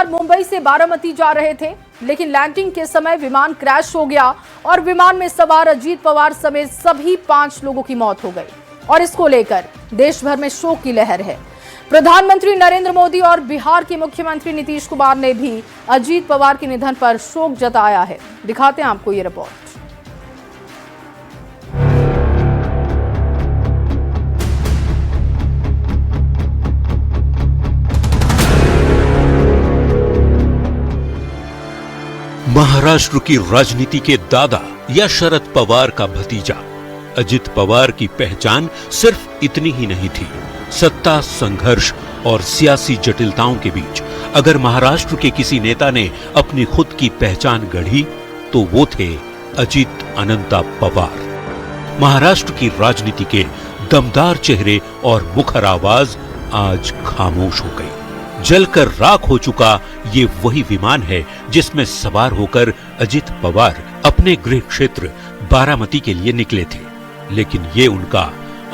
पवार मुंबई से बारामती जा रहे थे, लेकिन लैंडिंग के समय विमान क्रैश हो गया और विमान में सवार अजीत पवार समेत सभी 5 लोगों की मौत हो गई और इसको लेकर देश भर में शोक की लहर है। प्रधानमंत्री नरेंद्र मोदी और बिहार के मुख्यमंत्री नीतीश कुमार ने भी अजीत पवार के निधन पर शोक जताया है। दिखाते हैं आपको ये रिपोर्ट। महाराष्ट्र की राजनीति के दादा या शरद पवार का भतीजा अजित पवार की पहचान सिर्फ इतनी ही नहीं थी। सत्ता, संघर्ष और सियासी जटिलताओं के बीच अगर महाराष्ट्र के किसी नेता ने अपनी खुद की पहचान गढ़ी तो वो थे अजित अनंता पवार। महाराष्ट्र की राजनीति के दमदार चेहरे और मुखर आवाज आज खामोश हो गई। जलकर राख हो चुका ये वही विमान है जिसमें सवार होकर अजित पवार अपने गृह क्षेत्र बारामती के लिए निकले थे। लेकिन ये उनका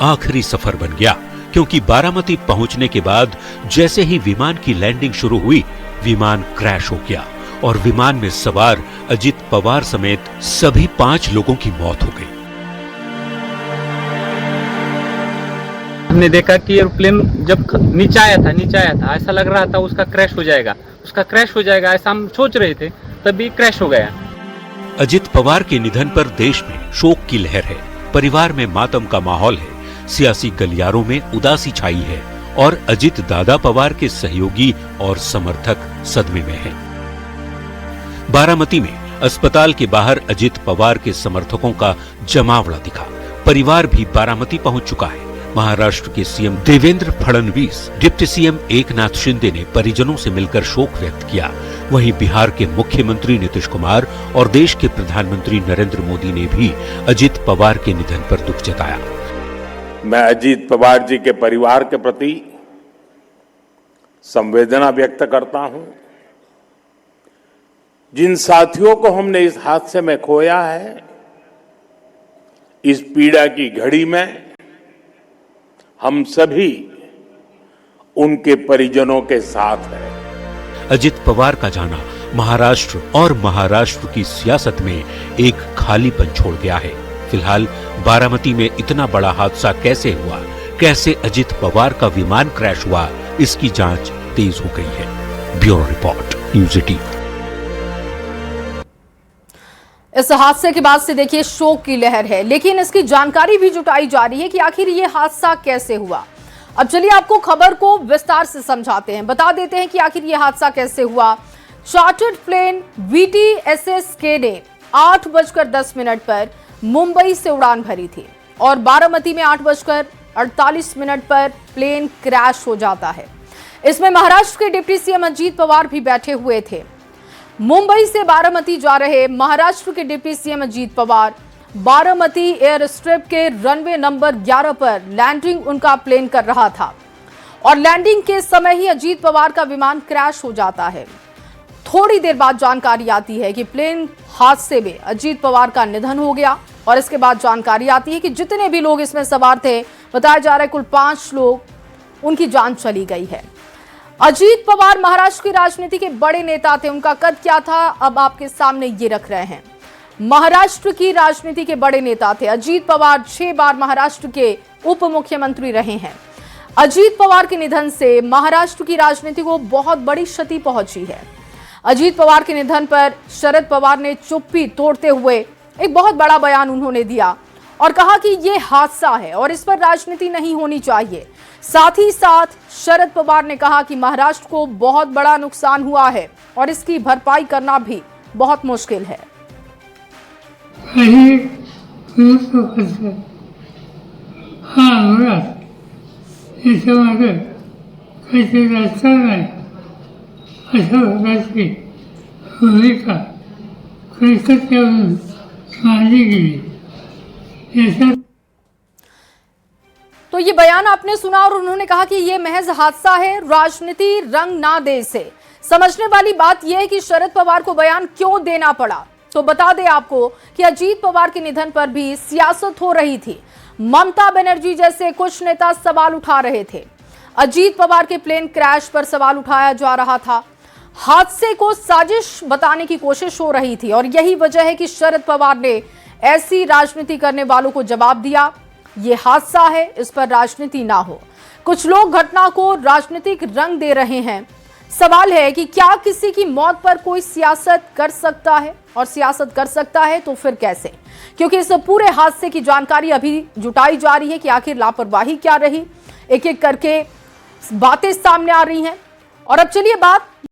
आखिरी सफर बन गया, क्योंकि बारामती पहुंचने के बाद जैसे ही विमान की लैंडिंग शुरू हुई, विमान क्रैश हो गया और विमान में सवार अजित पवार समेत सभी 5 लोगों की मौत हो गई। हमने देखा कि एरोप्लेन जब नीचे आया था ऐसा लग रहा था उसका क्रैश हो जाएगा ऐसा हम सोच रहे थे, तभी क्रैश हो गया। अजित पवार के निधन पर देश में शोक की लहर है। परिवार में मातम का माहौल है। सियासी गलियारों में उदासी छाई है और अजित दादा पवार के सहयोगी और समर्थक सदमे में हैं। बारामती में अस्पताल के बाहर अजित पवार के समर्थकों का जमावड़ा दिखा। परिवार भी बारामती पहुंच चुका है। महाराष्ट्र के CM Devendra Fadnavis, deputy CM Eknath Shinde ने परिजनों से मिलकर शोक व्यक्त किया। वहीं बिहार के मुख्यमंत्री नीतीश कुमार और देश के प्रधानमंत्री नरेंद्र मोदी ने भी अजित पवार के निधन पर दुख जताया। मैं अजित पवार जी के परिवार के प्रति संवेदना व्यक्त करता हूं। जिन साथियों को हमने इस हादसे में खोया है, इस पीड़ा की घड़ी में हम सभी उनके परिजनों के साथ हैं। अजित पवार का जाना महाराष्ट्र और महाराष्ट्र की सियासत में एक खालीपन छोड़ गया है। फिलहाल बारामती में इतना बड़ा हादसा कैसे हुआ, कैसे अजित पवार का विमान क्रैश हुआ, इसकी जांच तेज हो गई है। Bureau report, news 18। इस हादसे के बाद से देखिए शोक की लहर है, लेकिन इसकी जानकारी भी जुटाई जा रही है कि आखिर ये हादसा कैसे हुआ। अब चलिए आपको खबर को विस्तार से समझाते हैं, बता देते हैं कि आखिर ये हादसा कैसे हुआ। चार्टर्ड प्लेन VTSSK ने 8:10 पर मुंबई से उड़ान भरी थी और बारामती में 8:48 पर प्लेन क्रैश हो जाता है। इसमें महाराष्ट्र के डिप्टी सीएम अजीत पवार भी बैठे हुए थे। मुंबई से बारामती जा रहे महाराष्ट्र के deputy CM Ajit Pawar Baramati air strip के रनवे नंबर 11 पर लैंडिंग उनका प्लेन कर रहा था और लैंडिंग के समय ही अजीत पवार का विमान क्रैश हो जाता है। थोड़ी देर बाद जानकारी आती है कि प्लेन हादसे में अजीत पवार का निधन हो गया और इसके बाद जानकारी आती है कि जितने भी लोग इसमें सवार थे, बताया जा रहा है कुल 5 लोग, उनकी जान चली गई है। अजीत पवार महाराष्ट्र की राजनीति के बड़े नेता थे। उनका कद क्या था, अब आपके सामने ये रख रहे हैं। महाराष्ट्र की राजनीति के बड़े नेता थे अजीत पवार। 6 बार महाराष्ट्र के उप मुख्यमंत्री रहे हैं। अजीत पवार के निधन से महाराष्ट्र की राजनीति को बहुत बड़ी क्षति पहुंची है। अजीत पवार के निधन पर शरद पवार ने चुप्पी तोड़ते हुए एक बहुत बड़ा बयान उन्होंने दिया और कहा कि ये हादसा है और इस पर राजनीति नहीं होनी चाहिए। साथ ही साथ शरद पवार ने कहा कि महाराष्ट्र को बहुत बड़ा नुकसान हुआ है और इसकी भरपाई करना भी बहुत मुश्किल है। तो ये बयान आपने सुना और उन्होंने कहा कि ये महज हादसा है, राजनीति रंग ना दे इसे। समझने वाली बात यह है कि शरद पवार को बयान क्यों देना पड़ा। तो बता दें आपको कि अजीत पवार के निधन पर भी सियासत हो रही थी। ममता बनर्जी जैसे कुछ नेता सवाल उठा रहे थे। अजीत पवार के प्लेन क्रैश पर सवाल उठाया जा रहा था। हादसे को साजिश बताने की कोशिश हो रही थी और यही वजह है कि शरद पवार ने ऐसी राजनीति करने वालों को जवाब दिया, ये हादसा है, इस पर राजनीति ना हो। कुछ लोग घटना को राजनीतिक रंग दे रहे हैं। सवाल है कि क्या किसी की मौत पर कोई सियासत कर सकता है, और सियासत कर सकता है तो फिर कैसे? क्योंकि इस पूरे हादसे की जानकारी अभी जुटाई जा रही है कि आखिर लापरवाही क्या रही। एक एक करके बातें सामने आ रही हैं। और अब चलिए बात